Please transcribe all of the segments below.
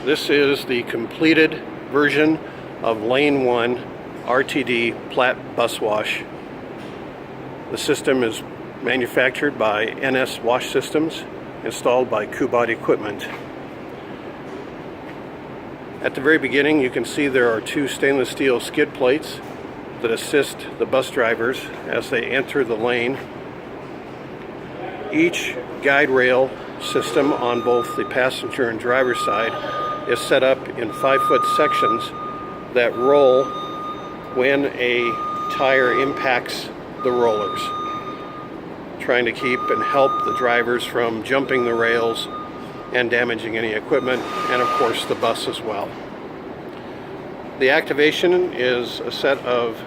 This is the completed version of Lane 1 RTD Platte Bus Wash. The system is manufactured by NS Wash Systems, installed by Kubat equipment. At the very beginning, you can see there are two stainless steel skid plates that assist the bus drivers as they enter the lane. Each guide rail system on both the passenger and driver side is set up in 5-foot sections that roll when a tire impacts the rollers, trying to keep and help the drivers from jumping the rails and damaging any equipment, and of course the bus as well. The activation is a set of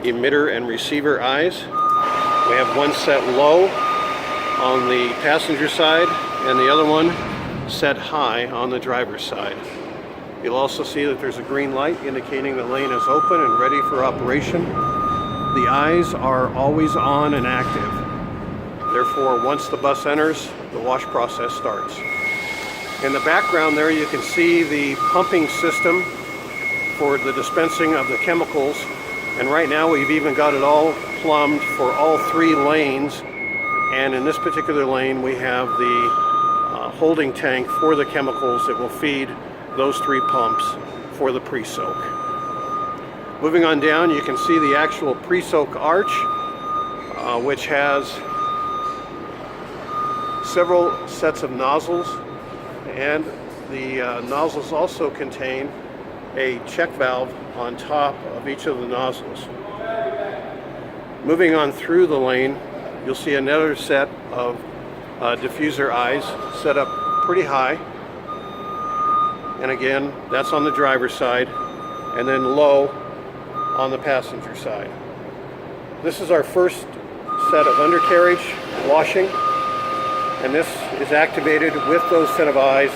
emitter and receiver eyes. We have one set low on the passenger side and the other one set high on the driver's side. You'll also see that there's a green light indicating the lane is open and ready for operation. The eyes are always on and active. Therefore, once the bus enters, the wash process starts. In the background there, you can see the pumping system for the dispensing of the chemicals. And right now we've even got it all plumbed for all 3 lanes. And in this particular lane, we have the holding tank for the chemicals that will feed those 3 pumps for the pre-soak. Moving on down, you can see the actual pre-soak arch, which has several sets of nozzles, and the nozzles also contain a check valve on top of each of the nozzles. Moving on through the lane, you'll see another set of diffuser eyes set up pretty high, and again, that's on the driver's side, and then low on the passenger side. This is our first set of undercarriage washing, and this is activated with those set of eyes,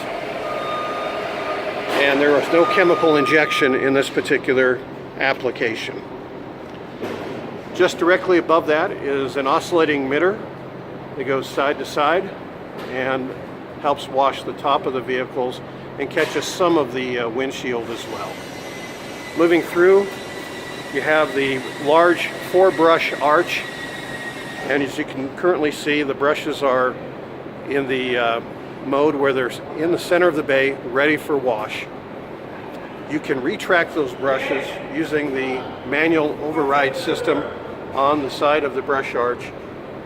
and there is no chemical injection in this particular application. Just directly above that is an oscillating emitter that goes side to side and helps wash the top of the vehicles and catches some of the windshield as well. Moving through, you have the large 4-brush arch, and as you can currently see, the brushes are in the mode where they're in the center of the bay, ready for wash. You can retract those brushes using the manual override system on the side of the brush arch,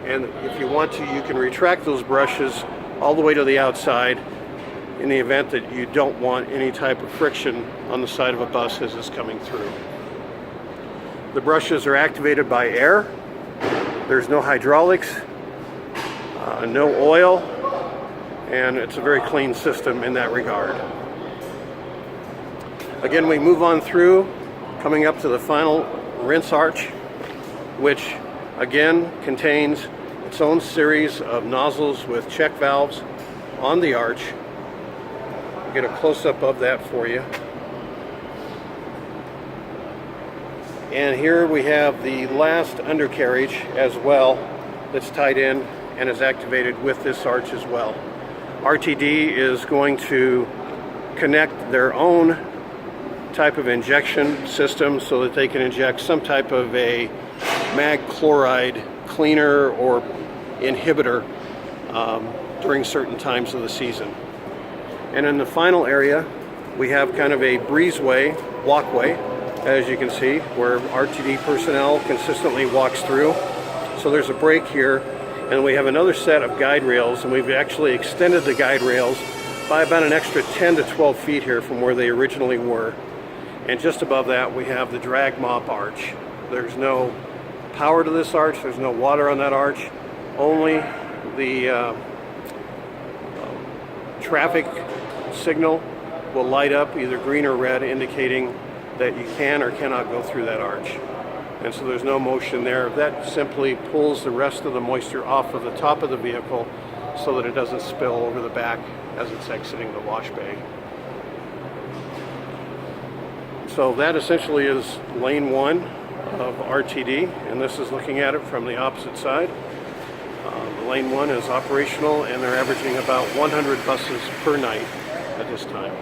and if you want to, you can retract those brushes all the way to the outside in the event that you don't want any type of friction on the side of a bus as it's coming through. The brushes are activated by air. There's no hydraulics, no oil, and it's a very clean system in that regard. Again, we move on through, coming up to the final rinse arch, which again contains its own series of nozzles with check valves on the arch. I'll get a close-up of that for you. And here we have the last undercarriage as well that's tied in and is activated with this arch as well. RTD is going to connect their own type of injection system so that they can inject some type of a mag chloride cleaner or inhibitor during certain times of the season. And in the final area, we have kind of a breezeway walkway, as you can see, where RTD personnel consistently walks through. So there's a break here, and we have another set of guide rails, and we've actually extended the guide rails by about an extra 10 to 12 feet here from where they originally were. And just above that, we have the drag mop arch. There's no power to this arch, there's no water on that arch, only the traffic signal will light up either green or red, indicating that you can or cannot go through that arch. And so there's no motion there. That simply pulls the rest of the moisture off of the top of the vehicle so that it doesn't spill over the back as it's exiting the wash bay. So that essentially is lane 1 of RTD, and this is looking at it from the opposite side. Lane 1 is operational, and they're averaging about 100 buses per night at this time.